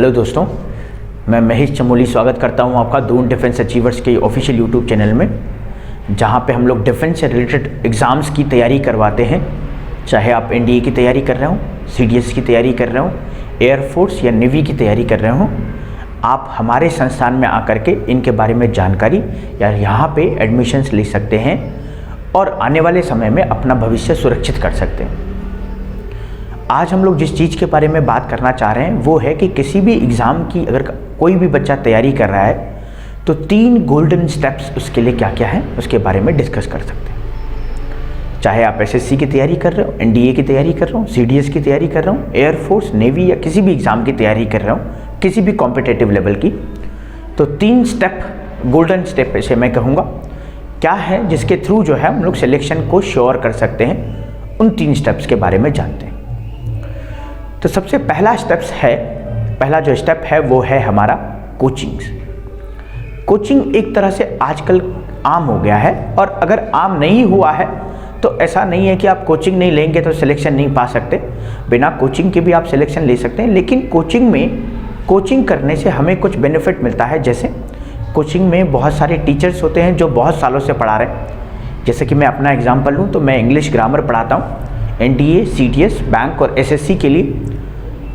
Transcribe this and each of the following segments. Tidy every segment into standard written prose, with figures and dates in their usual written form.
Hello दोस्तों, मैं महेश चमोली स्वागत करता हूं आपका दून डिफेंस अचीवर्स के ऑफिशियल यूट्यूब चैनल में, जहां पे हम लोग डिफेंस से रिलेटेड एग्ज़ाम्स की तैयारी करवाते हैं। चाहे आप एनडीए की तैयारी कर रहे हो, सीडीएस की तैयारी कर रहे हो, एयरफोर्स या नेवी की तैयारी कर रहे हो, आप हमारे संस्थान में आकर के इनके बारे में जानकारी या यहाँ पे एडमिशन्स ले सकते हैं और आने वाले समय में अपना भविष्य सुरक्षित कर सकते हैं। आज हम लोग जिस चीज़ के बारे में बात करना चाह रहे हैं वो है कि किसी भी एग्ज़ाम की अगर कोई भी बच्चा तैयारी कर रहा है तो 3 गोल्डन स्टेप्स उसके लिए क्या क्या है उसके बारे में डिस्कस कर सकते हैं। चाहे आप एसएससी की तैयारी कर रहे हो, एनडीए की तैयारी कर रहे हो, सीडीएस की तैयारी कर रहे हो, एयरफोर्स, नेवी या किसी भी एग्ज़ाम की तैयारी कर रहे हो, किसी भी कॉम्पिटेटिव लेवल की, तो 3 स्टेप गोल्डन स्टेप ऐसे मैं कहूँगा क्या है जिसके थ्रू जो है हम लोग सिलेक्शन को श्योर कर सकते हैं। उन 3 स्टेप्स के बारे में जानते हैं। तो सबसे पहला जो स्टेप है वो है हमारा कोचिंग्स। कोचिंग एक तरह से आजकल आम हो गया है, और अगर आम नहीं हुआ है तो ऐसा नहीं है कि आप कोचिंग नहीं लेंगे तो सिलेक्शन नहीं पा सकते। बिना कोचिंग के भी आप सिलेक्शन ले सकते हैं, लेकिन कोचिंग करने से हमें कुछ बेनिफिट मिलता है। जैसे कोचिंग में बहुत सारे टीचर्स होते हैं जो बहुत सालों से पढ़ा रहे हैं। जैसे कि मैं अपना एग्जाम्पल लूँ तो मैं इंग्लिश ग्रामर पढ़ाता हूँ एनडीए, सीडीएस, बैंक और एसएससी के लिए।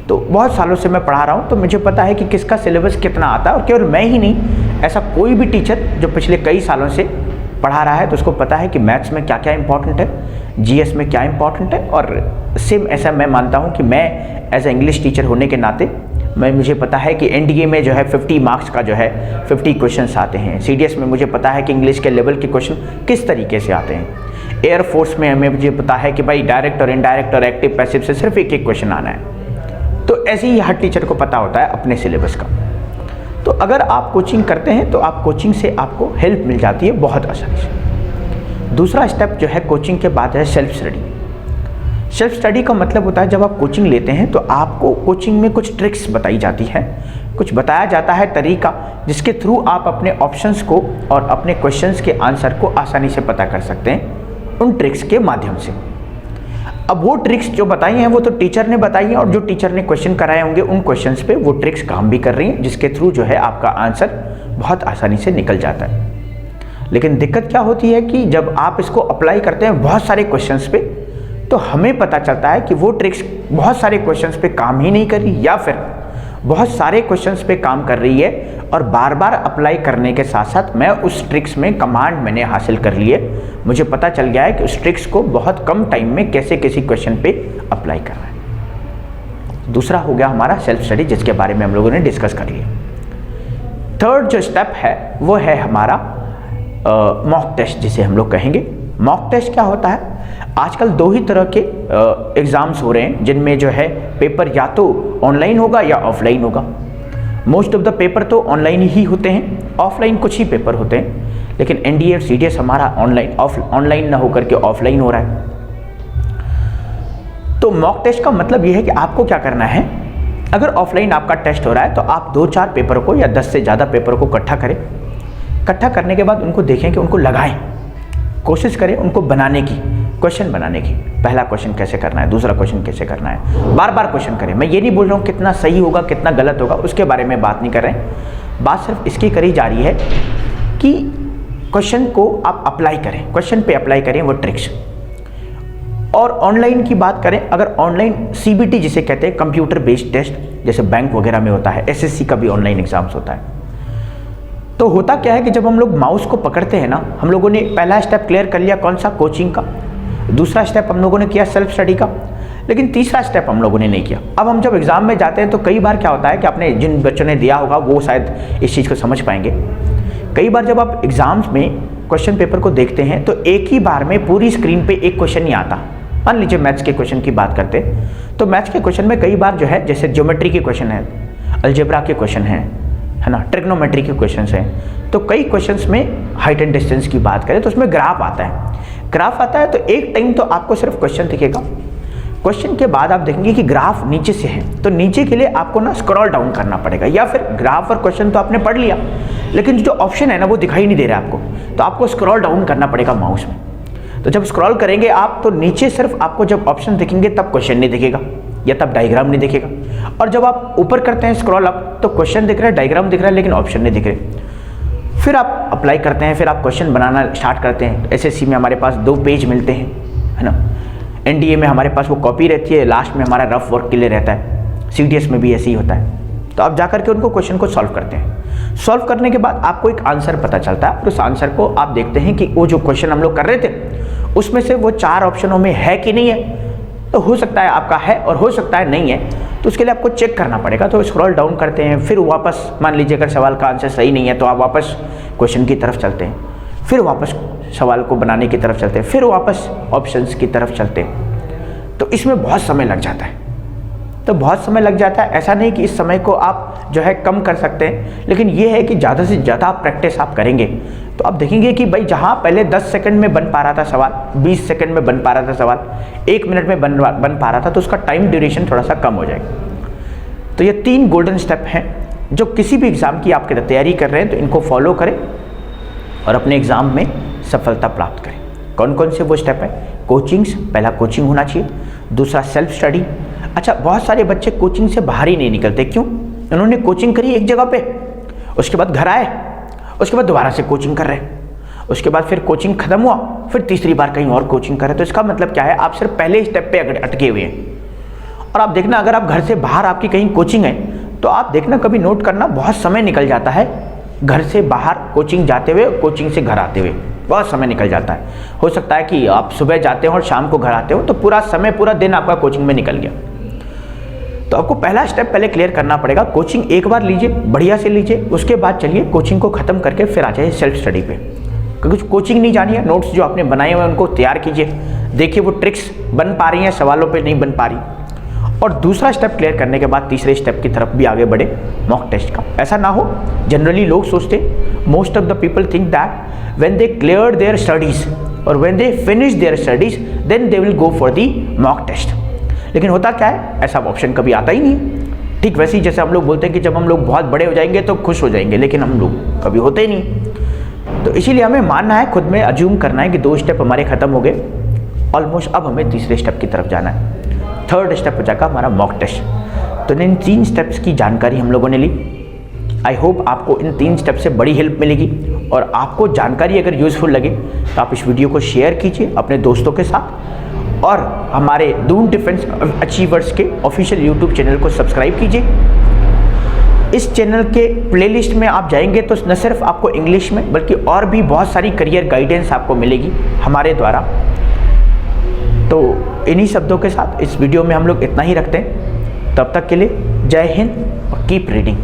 तो बहुत सालों से मैं पढ़ा रहा हूँ, तो मुझे पता है कि किसका सिलेबस कितना आता है। और केवल मैं ही नहीं, ऐसा कोई भी टीचर जो पिछले कई सालों से पढ़ा रहा है तो उसको पता है कि मैथ्स में क्या क्या इंपॉर्टेंट है, जीएस में क्या इंपॉर्टेंट है। और सेम ऐसा मैं मानता हूँ कि मैं एज ए इंग्लिश टीचर होने के नाते मुझे पता है कि एनडीए में जो है 50 मार्क्स का जो है 50 क्वेश्चन आते हैं। सीडीएस में मुझे पता है कि इंग्लिश के लेवल के क्वेश्चन किस तरीके से आते हैं। एयरफोर्स में हमें मुझे पता है कि भाई डायरेक्ट और इनडायरेक्ट और एक्टिव पैसिव से सिर्फ एक क्वेश्चन आना है। तो ऐसे ही हर टीचर को पता होता है अपने सिलेबस का। तो अगर आप कोचिंग करते हैं तो आप कोचिंग से आपको हेल्प मिल जाती है बहुत आसानी से। दूसरा स्टेप जो है कोचिंग के बाद है सेल्फ स्टडी। सेल्फ स्टडी का मतलब होता है जब आप कोचिंग लेते हैं तो आपको कोचिंग में कुछ ट्रिक्स बताई जाती है, कुछ बताया जाता है तरीका, जिसके थ्रू आप अपने ऑप्शंस को और अपने क्वेश्चंस के आंसर को आसानी से पता कर सकते हैं उन ट्रिक्स के माध्यम से। अब वो ट्रिक्स जो बताई हैं वो तो टीचर ने बताई हैं, और जो टीचर ने क्वेश्चन कराए होंगे उन क्वेश्चंस पे वो ट्रिक्स काम भी कर रही हैं, जिसके थ्रू जो है आपका आंसर बहुत आसानी से निकल जाता है। लेकिन दिक्कत क्या होती है कि जब आप इसको अप्लाई करते हैं बहुत सारे क्वेश्चंस पे, तो हमें पता चलता है कि वो ट्रिक्स बहुत सारे क्वेश्चंस पे काम ही नहीं कर रही, या फिर बहुत सारे क्वेश्चंस पे काम कर रही है और बार बार अप्लाई करने के साथ साथ मैं उस ट्रिक्स में कमांड मैंने हासिल कर ली है। मुझे पता चल गया है कि उस ट्रिक्स को बहुत कम टाइम में कैसे किसी क्वेश्चन पे अप्लाई करना है। दूसरा हो गया हमारा सेल्फ स्टडी, जिसके बारे में हम लोगों ने डिस्कस कर लिया। थर्ड जो स्टेप है वो है हमारा मॉक टेस्ट, जिसे हम लोग कहेंगे। मॉक टेस्ट क्या होता है? आजकल 2 ही तरह के एग्ज़ाम्स हो रहे हैं जिनमें जो है पेपर या तो ऑनलाइन होगा या ऑफलाइन होगा। मोस्ट ऑफ द पेपर तो ऑनलाइन ही होते हैं, ऑफलाइन कुछ ही पेपर होते हैं। लेकिन एनडीए और सीडीएस हमारा ऑनलाइन ना होकर के ऑफलाइन हो रहा है। तो मॉक टेस्ट का मतलब यह है कि आपको क्या करना है, अगर ऑफलाइन आपका टेस्ट हो रहा है तो आप 2-4 पेपर को या 10 से ज़्यादा पेपर को इकट्ठा करें। इकट्ठा करने के बाद उनको देखें कि उनको लगाएं, कोशिश करें उनको बनाने की, क्वेश्चन बनाने की। पहला क्वेश्चन कैसे करना है, दूसरा क्वेश्चन कैसे करना है, बार बार क्वेश्चन करें। मैं ये नहीं बोल रहा हूँ कितना सही होगा कितना गलत होगा, उसके बारे में बात नहीं कर रहे हैं। बात सिर्फ इसकी करी जा रही है कि क्वेश्चन को आप अप्लाई करें, क्वेश्चन पे अप्लाई करें वो ट्रिक्स। और ऑनलाइन की बात करें, अगर ऑनलाइन सीबीटी जिसे कहते हैं कंप्यूटर बेस्ड टेस्ट, जैसे बैंक वगैरह में होता है, एसएससी का भी ऑनलाइन एग्जाम्स होता है। तो होता क्या है कि जब हम लोग माउस को पकड़ते हैं ना, हम लोगों ने पहला स्टेप क्लियर कर लिया, कौन सा, कोचिंग का। दूसरा स्टेप हम लोगों ने किया सेल्फ स्टडी का, लेकिन तीसरा स्टेप हम लोगों ने नहीं किया। अब हम जब एग्जाम में जाते हैं तो कई बार क्या होता है कि आपने जिन बच्चों ने दिया होगा वो शायद इस चीज़ को समझ पाएंगे। कई बार जब आप एग्जाम्स में क्वेश्चन पेपर को देखते हैं तो एक ही बार में पूरी स्क्रीन पे एक क्वेश्चन नहीं आता। मान लीजिए मैथ्स के क्वेश्चन की बात करते हैं तो मैथ्स के क्वेश्चन में कई बार जो है, जैसे ज्योमेट्री के क्वेश्चन है, अलजेब्रा के क्वेश्चन है ना, ट्रिग्नोमेट्री के क्वेश्चंस हैं। तो कई क्वेश्चंस में हाइट एंड डिस्टेंस की बात करें तो उसमें ग्राफ आता है। तो एक टाइम तो आपको सिर्फ क्वेश्चन दिखेगा, क्वेश्चन के बाद आप देखेंगे कि ग्राफ नीचे से है, तो नीचे के लिए आपको ना स्क्रॉल डाउन करना पड़ेगा, या फिर ग्राफ और क्वेश्चन तो आपने पढ़ लिया लेकिन जो ऑप्शन है ना वो दिखाई नहीं दे रहा है आपको, तो आपको स्क्रॉल डाउन करना पड़ेगा माउस में। तो जब स्क्रॉल करेंगे आप तो नीचे सिर्फ आपको जब ऑप्शन दिखेंगे तब क्वेश्चन नहीं दिखेगा। या तब डायग्राम नहीं दिखेगा। और जब आप ऊपर करते हैं स्क्रॉल अप तो क्वेश्चन दिख रहा है, डायग्राम दिख रहा है, लेकिन ऑप्शन नहीं दिख रहे। फिर आप अप्लाई करते हैं, फिर आप क्वेश्चन बनाना स्टार्ट करते हैं। एसएससी में हमारे पास 2 पेज मिलते हैं, है ना। एनडीए में हमारे पास वो कॉपी रहती है, लास्ट में हमारा रफ वर्क के लिए रहता है। सीडीएस में भी ऐसे ही होता है। तो आप जाकर के उनको क्वेश्चन को सॉल्व करते हैं। सॉल्व करने के बाद आपको एक आंसर पता चलता है और उस आंसर को आप देखते हैं कि वो जो क्वेश्चन हम लोग कर रहे थे उसमें से वो 4 ऑप्शनों में है कि नहीं है। तो हो सकता है आपका है और हो सकता है नहीं है, तो उसके लिए आपको चेक करना पड़ेगा। तो स्क्रॉल डाउन करते हैं, फिर वापस मान लीजिए अगर सवाल का आंसर सही नहीं है तो आप वापस क्वेश्चन की तरफ चलते हैं, फिर वापस सवाल को बनाने की तरफ चलते हैं, फिर वापस ऑप्शंस की तरफ चलते हैं। तो इसमें बहुत समय लग जाता है। तो बहुत समय लग जाता है, ऐसा नहीं कि इस समय को आप जो है कम कर सकते हैं, लेकिन ये है कि ज़्यादा से ज़्यादा आप प्रैक्टिस आप करेंगे तो आप देखेंगे कि भाई जहाँ पहले 10 सेकंड में बन पा रहा था सवाल, 20 सेकंड में बन पा रहा था सवाल, 1 मिनट में बन पा रहा था, तो उसका टाइम ड्यूरेशन थोड़ा सा कम हो जाएगा। तो ये 3 गोल्डन स्टेप हैं जो किसी भी एग्ज़ाम की आप तैयारी कर रहे हैं तो इनको फॉलो करें और अपने एग्ज़ाम में सफलता प्राप्त करें। कौन कौन से वो स्टेप है? कोचिंग्स, पहला कोचिंग होना चाहिए, दूसरा सेल्फ स्टडी। अच्छा, बहुत सारे बच्चे कोचिंग से बाहर ही नहीं निकलते, क्यों? उन्होंने कोचिंग करी एक जगह पे, उसके बाद घर आए, उसके बाद दोबारा से कोचिंग कर रहे हैं, उसके बाद फिर कोचिंग खत्म हुआ, फिर तीसरी बार कहीं और कोचिंग कर रहे हैं। तो इसका मतलब क्या है? आप सिर्फ पहले स्टेप पे अटके हुए हैं। और आप देखना, अगर आप घर से बाहर आपकी कहीं कोचिंग है तो आप देखना, कभी नोट करना, बहुत समय निकल जाता है घर से बाहर कोचिंग जाते हुए, कोचिंग से घर आते हुए बहुत समय निकल जाता है। हो सकता है कि आप सुबह जाते हो और शाम को घर आते हो, तो पूरा समय, पूरा दिन आपका कोचिंग में निकल गया। तो आपको पहला स्टेप पहले क्लियर करना पड़ेगा। कोचिंग एक बार लीजिए, बढ़िया से लीजिए, उसके बाद चलिए कोचिंग को ख़त्म करके फिर आ जाइए सेल्फ स्टडी पे। क्योंकि कोचिंग नहीं जानी है, नोट्स जो आपने बनाए हुए हैं उनको तैयार कीजिए, देखिए वो ट्रिक्स बन पा रही हैं, सवालों पे नहीं बन पा रही। और दूसरा स्टेप क्लियर करने के बाद तीसरे स्टेप की तरफ भी आगे बढ़े, मॉक टेस्ट का। ऐसा ना हो, जनरली लोग सोचते, most of the people think that when they clear their studies और when they finish their studies then they will go for the mock test. लेकिन होता क्या है, ऐसा ऑप्शन कभी आता ही नहीं। ठीक वैसे ही जैसे हम लोग बोलते हैं कि जब हम लोग बहुत बड़े हो जाएंगे तो खुश हो जाएंगे, लेकिन हम लोग कभी होते ही नहीं। तो इसीलिए हमें मानना है, खुद में अज्यूम करना है कि 2 स्टेप हमारे खत्म हो गए ऑलमोस्ट, अब हमें तीसरे स्टेप की तरफ जाना है। 3rd स्टेप हो जाएगा हमारा मॉक टेस्ट। तो इन 3 स्टेप्स की जानकारी हम लोगों ने ली। आई होप आपको इन 3 स्टेप से बड़ी हेल्प मिलेगी, और आपको जानकारी अगर यूज़फुल लगे तो आप इस वीडियो को शेयर कीजिए अपने दोस्तों के साथ, और हमारे दून डिफेंस अचीवर्स के ऑफिशियल यूट्यूब चैनल को सब्सक्राइब कीजिए। इस चैनल के प्लेलिस्ट में आप जाएंगे तो न सिर्फ आपको इंग्लिश में बल्कि और भी बहुत सारी करियर गाइडेंस आपको मिलेगी हमारे द्वारा। तो इन्हीं शब्दों के साथ इस वीडियो में हम लोग इतना ही रखते हैं। तब तक के लिए जय हिंद और कीप रीडिंग।